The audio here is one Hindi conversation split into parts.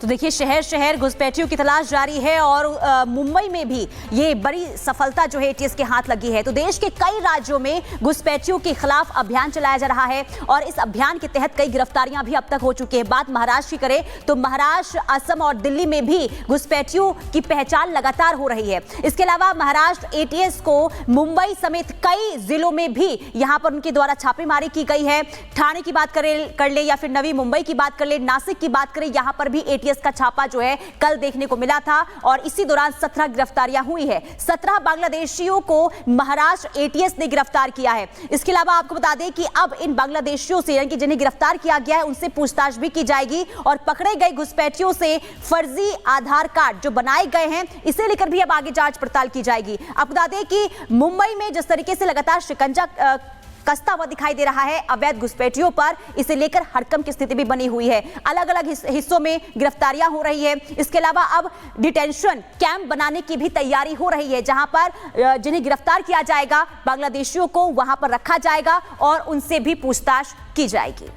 तो देखिए शहर शहर घुसपैठियों की तलाश जारी है और मुंबई में भी ये बड़ी सफलता जो है एटीएस के हाथ लगी है। तो देश के कई राज्यों में घुसपैठियों के खिलाफ अभियान चलाया जा रहा है और इस अभियान के तहत कई गिरफ्तारियां भी अब तक हो चुकी है। बात महाराष्ट्र की करें तो महाराष्ट्र, असम और दिल्ली में भी घुसपैठियों की पहचान लगातार हो रही है। इसके अलावा महाराष्ट्र एटीएस को मुंबई समेत कई जिलों में भी यहां पर उनके द्वारा छापेमारी की गई है। ठाणे की बात कर ले या फिर नवी मुंबई की बात कर ले, नासिक की बात करें, यहां पर भी एटीएस का छापा जो है कल देखने को मिला था और इसी दौरान 17 गिरफ्तारियां हुई है। 17 बांग्लादेशियों को महाराष्ट्र एटीएस ने गिरफ्तार किया है। इसके अलावा आपको बता दें कि अब इन बांग्लादेशियों से यानी कि जिन्हें गिरफ्तार किया गया है उनसे पूछताछ भी की जाएगी और पकड़े गए घुसपैठियों से फर्जी आधार कार्ड जो बनाए गए हैं इसे लेकर भी अब आगे जांच पड़ताल की जाएगी। आपको बता दें कि मुंबई में जिस तरीके से लगातार शिकंजा कसता हुआ दिखाई दे रहा है अवैध घुसपैठियों पर, इसे लेकर हड़कंप की स्थिति भी बनी हुई है। अलग अलग हिस्सों में गिरफ्तारियां हो रही है। इसके अलावा अब डिटेंशन कैंप बनाने की भी तैयारी हो रही है जहां पर जिन्हें गिरफ्तार किया जाएगा बांग्लादेशियों को वहां पर रखा जाएगा और उनसे भी पूछताछ की जाएगी।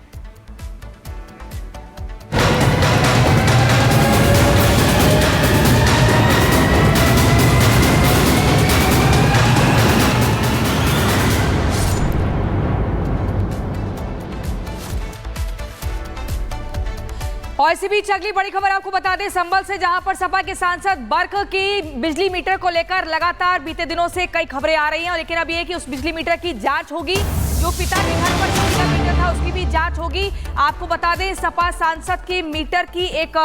और इसी बीच अगली बड़ी खबर आपको बता दें संभल से, जहां पर सपा के सांसद बर्क की बिजली मीटर को लेकर लगातार बीते दिनों से कई खबरें आ रही हैं। लेकिन अब यह कि उस बिजली मीटर की जांच होगी, जो पिता के घर पर जो मीटर था उसकी भी जांच होगी। आपको बता दें सपा सांसद की मीटर की एक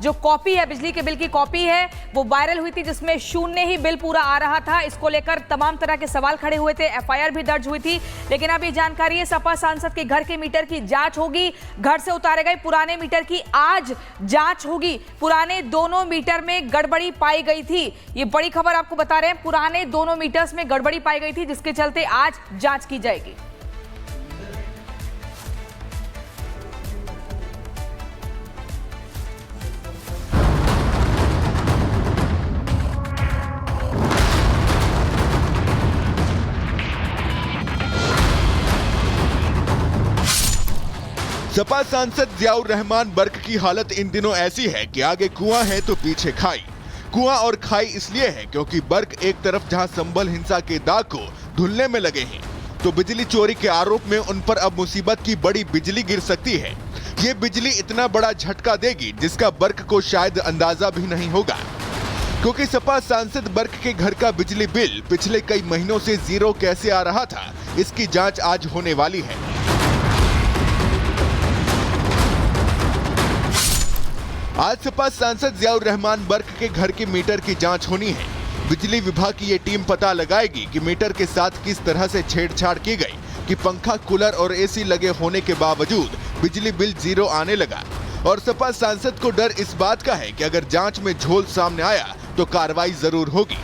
जो कॉपी है, बिजली के बिल की कॉपी है, वो वायरल हुई थी जिसमें 0 ही बिल पूरा आ रहा था। इसको लेकर तमाम तरह के सवाल खड़े हुए थे, एफआईआर भी दर्ज हुई थी। लेकिन अब ये जानकारी है सपा सांसद के घर के मीटर की जांच होगी। घर से उतारे गए पुराने मीटर की आज जांच होगी। पुराने दोनों मीटर में गड़बड़ी पाई गई थी, ये बड़ी खबर आपको बता रहे हैं। पुराने दोनों मीटर्स में गड़बड़ी पाई गई थी जिसके चलते आज जांच की जाएगी। सपा सांसद जियाउर रहमान बर्क की हालत इन दिनों ऐसी है कि आगे कुआं है तो पीछे खाई। कुआं और खाई इसलिए है क्योंकि बर्क एक तरफ जहां संभल हिंसा के दाग को धुलने में लगे हैं, तो बिजली चोरी के आरोप में उन पर अब मुसीबत की बड़ी बिजली गिर सकती है। ये बिजली इतना बड़ा झटका देगी जिसका बर्क को शायद अंदाजा भी नहीं होगा, क्योंकि सपा सांसद बर्क के घर का बिजली बिल पिछले कई महीनों से जीरो कैसे आ रहा था, इसकी जांच आज होने वाली है। आज सपा सांसद जियाउर रहमान बर्क के घर के मीटर की जांच होनी है। बिजली विभाग की ये टीम पता लगाएगी कि मीटर के साथ किस तरह से छेड़छाड़ की गई कि पंखा, कूलर और एसी लगे होने के बावजूद बिजली बिल जीरो आने लगा। और सपा सांसद को डर इस बात का है कि अगर जांच में झोल सामने आया तो कार्रवाई जरूर होगी।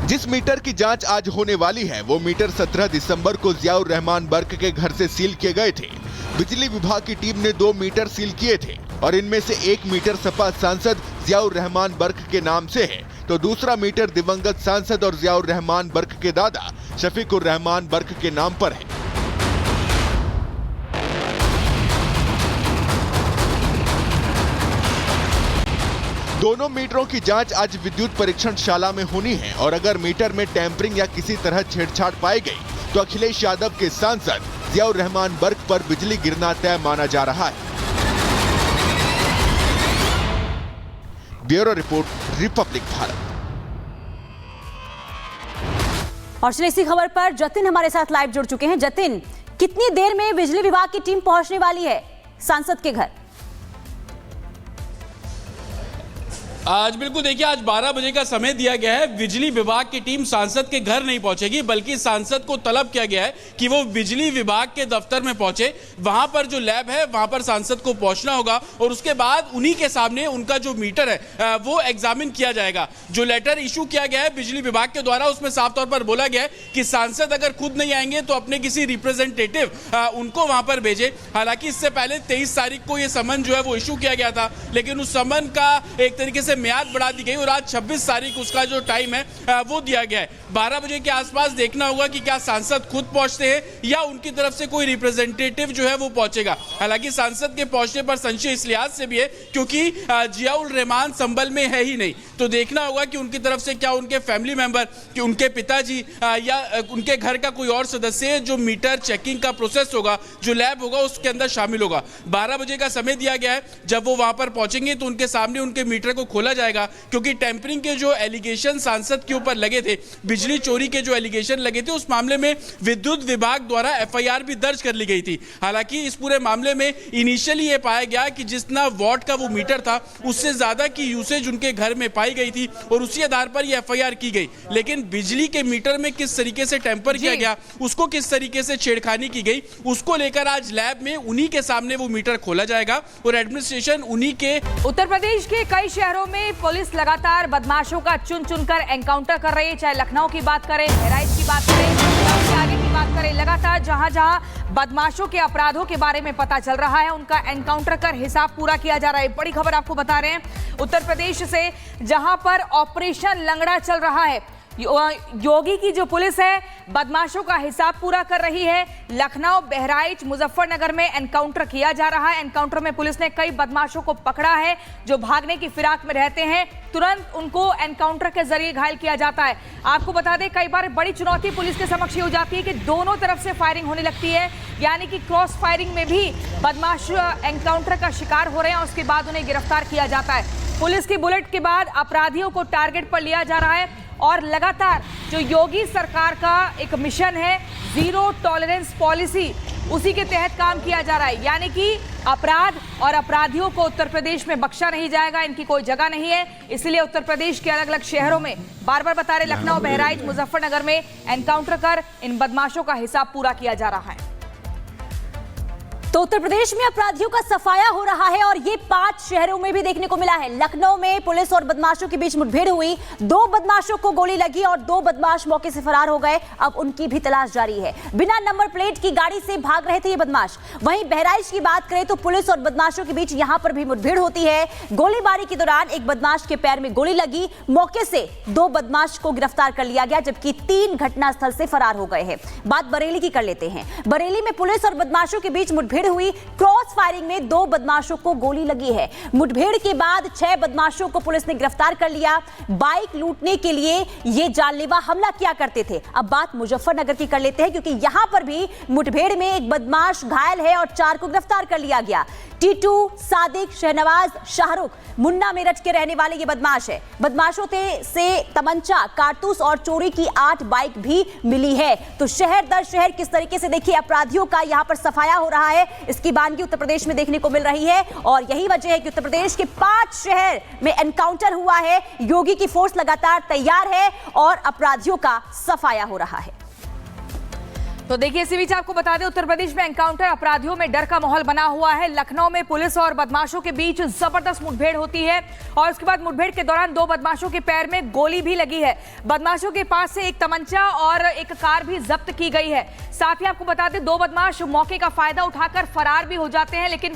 जिस मीटर की जांच आज होने वाली है वो मीटर 17 दिसंबर को जियाउर रहमान बर्क के घर से सील किए गए थे। बिजली विभाग की टीम ने 2 मीटर सील किए थे और इनमें से 1 मीटर सपा सांसद जियाउर रहमान बर्क के नाम से है, तो दूसरा मीटर दिवंगत सांसद और जियाउर रहमान बर्क के दादा शफीकुर रहमान बर्क के नाम पर है। दोनों मीटरों की जांच आज विद्युत परीक्षणशाला में होनी है और अगर मीटर में टैंपरिंग या किसी तरह छेड़छाड़ पाई गई तो अखिलेश यादव के सांसद जियाउर रहमान बर्क पर बिजली गिरना तय माना जा रहा है। Bureau report, Republic Bharat. और चलिए इसी खबर पर जतिन हमारे साथ लाइव जुड़ चुके हैं। जतिन, कितनी देर में बिजली विभाग की टीम पहुंचने वाली है सांसद के घर? आज बिल्कुल देखिए, आज 12 बजे का समय दिया गया है। बिजली विभाग की टीम सांसद के घर नहीं पहुंचेगी, बल्कि सांसद को तलब किया गया है कि वो बिजली विभाग के दफ्तर में पहुंचे। वहां पर जो लैब है वहां पर सांसद को पहुंचना होगा और उसके बाद उन्हीं के सामने उनका जो मीटर है वो एग्जामिन किया जाएगा। जो लेटर इशू किया गया है बिजली विभाग के द्वारा उसमें साफ तौर पर बोला गया है कि सांसद अगर खुद नहीं आएंगे तो अपने किसी रिप्रेजेंटेटिव उनको वहां पर भेजे। हालांकि इससे पहले 23 तारीख को यह समन जो है वो इशू किया गया था, लेकिन उस समन का एक तरीके से से मियाद बढ़ा दी गई और आज 26 तारीख उसका जो टाइम है वो दिया गया है। 12 बजे के आसपास देखना होगा कि क्या सांसद खुद पहुंचते हैं या उनकी तरफ से कोई रिप्रेजेंटेटिव जो है वो पहुंचेगा। हालांकि सांसद के पहुंचने पर संशय इस लिहाज से भी है क्योंकि जियाउर रहमान संभल में है ही नहीं, तो देखना होगा कि उनकी तरफ से क्या उनके फैमिली मेंबर, कि उनके पिताजी या उनके घर का कोई और सदस्य जो मीटर चेकिंग का प्रोसेस होगा, जो लैब होगा, उसके अंदर शामिल होगा। 12 बजे का समय दिया गया है। जब वो वहां पर पहुंचेंगे तो उनके सामने उनके मीटर को खोला जाएगा क्योंकि टेम्परिंग के जो एलिगेशन सांसद के ऊपर लगे थे, बिजली चोरी के जो एलिगेशन लगे थे, उस मामले में विद्युत विभाग द्वारा एफआईआर भी दर्ज कर ली गई थी। हालांकि इस पूरे मामले में इनिशियली ये पाया गया कि जितना वॉट का वो मीटर था उससे ज्यादा की यूसेज उनके घर में पाई गई थी और उसी आधार पर ये एफआईआर की गई। लेकिन बिजली के मीटर में किस तरीके से टेम्पर किया गया, उसको किस तरीके से छेड़खानी की गई, उसको लेकर आज लैब में उन्हीं के सामने वो मीटर खोला जाएगा और एडमिनिस्ट्रेशन उन्हीं के। उत्तर प्रदेश के कई शहरों में पुलिस लगातार बदमाशों का चुन चुनकर एनकाउंटर कर रही है। चाहे लखनऊ की बात करें, बहराइच की बात करें, आगे की बात करें, लगातार जहां जहां बदमाशों के अपराधों के बारे में पता चल रहा है उनका एनकाउंटर कर हिसाब पूरा किया जा रहा है। बड़ी खबर आपको बता रहे हैं उत्तर प्रदेश से, जहां पर ऑपरेशन लंगड़ा चल रहा है। योगी की जो पुलिस है बदमाशों का हिसाब पूरा कर रही है। लखनऊ, बहराइच, मुजफ्फरनगर में एनकाउंटर किया जा रहा है। एनकाउंटर में पुलिस ने कई बदमाशों को पकड़ा है जो भागने की फिराक में रहते हैं। तुरंत उनको एनकाउंटर के जरिए घायल किया जाता है। आपको बता दें, कई बार बड़ी चुनौती पुलिस के समक्ष हो जाती है कि दोनों तरफ से फायरिंग होने लगती है, यानी कि क्रॉस फायरिंग में भी बदमाश एनकाउंटर का शिकार हो रहे हैं और उसके बाद उन्हें गिरफ्तार किया जाता है। पुलिस की बुलेट के बाद अपराधियों को टारगेट पर लिया जा रहा है और लगातार जो योगी सरकार का एक मिशन है, जीरो टॉलरेंस पॉलिसी, उसी के तहत काम किया जा रहा है। यानी कि अपराध और अपराधियों को उत्तर प्रदेश में बख्शा नहीं जाएगा, इनकी कोई जगह नहीं है। इसलिए उत्तर प्रदेश के अलग अलग शहरों में बार बार बता रहे, लखनऊ, बहराइच, मुजफ्फरनगर में एनकाउंटर कर इन बदमाशों का हिसाब पूरा किया जा रहा है। तो उत्तर प्रदेश में अपराधियों का सफाया हो रहा है और ये 5 शहरों में भी देखने को मिला है। लखनऊ में पुलिस और बदमाशों के बीच मुठभेड़ हुई, 2 बदमाशों को गोली लगी और 2 बदमाश मौके से फरार हो गए। अब उनकी भी तलाश जारी है। बिना नंबर प्लेट की गाड़ी से भाग रहे थे ये बदमाश। वहीं बहराइच की बात करें तो पुलिस और बदमाशों के बीच यहां पर भी मुठभेड़ होती है। गोलीबारी के दौरान एक बदमाश के पैर में गोली लगी, मौके से 2 बदमाश को गिरफ्तार कर लिया गया, जबकि 3 घटनास्थल से फरार हो गए हैं। बात बरेली की कर लेते हैं। बरेली में पुलिस और बदमाशों के बीच मुठभेड़ हुई, क्रॉस फायरिंग में 2 बदमाशों को गोली लगी है। मुठभेड़ के बाद 6 बदमाशों को पुलिस ने गिरफ्तार कर लिया। बाइक लूटने के लिए ये जानलेवा हमला किया करते थे। अब बात मुजफ्फरनगर की कर लेते हैं क्योंकि यहां पर भी मुठभेड़ में एक बदमाश घायल है और 4 को गिरफ्तार कर लिया गया। टीटू, सादिक, शहनवाज, शाहरुख, मुन्ना मेरठ के रहने वाले ये बदमाश है। बदमाशों से तमंचा, कारतूस और चोरी की 8 बाइक भी मिली है। तो शहर दर शहर किस तरीके से देखिए अपराधियों का यहां पर सफाया हो रहा है, इसकी बानगी उत्तर प्रदेश में देखने को मिल रही है। और यही वजह है कि उत्तर प्रदेश के 5 शहर में एनकाउंटर हुआ है। योगी की फोर्स लगातार तैयार है और अपराधियों का सफाया हो रहा है। तो देखिए, इसी बीच आपको बता दें, उत्तर प्रदेश में एनकाउंटर, अपराधियों में डर का माहौल बना हुआ है। लखनऊ में पुलिस और बदमाशों के बीच जबरदस्त मुठभेड़ होती है और उसके बाद मुठभेड़ के दौरान 2 बदमाशों के पैर में गोली भी लगी है। बदमाशों के पास से एक तमंचा और एक कार भी जब्त की गई है। साथ ही आपको बता दें, 2 बदमाश मौके का फायदा उठाकर फरार भी हो जाते हैं, लेकिन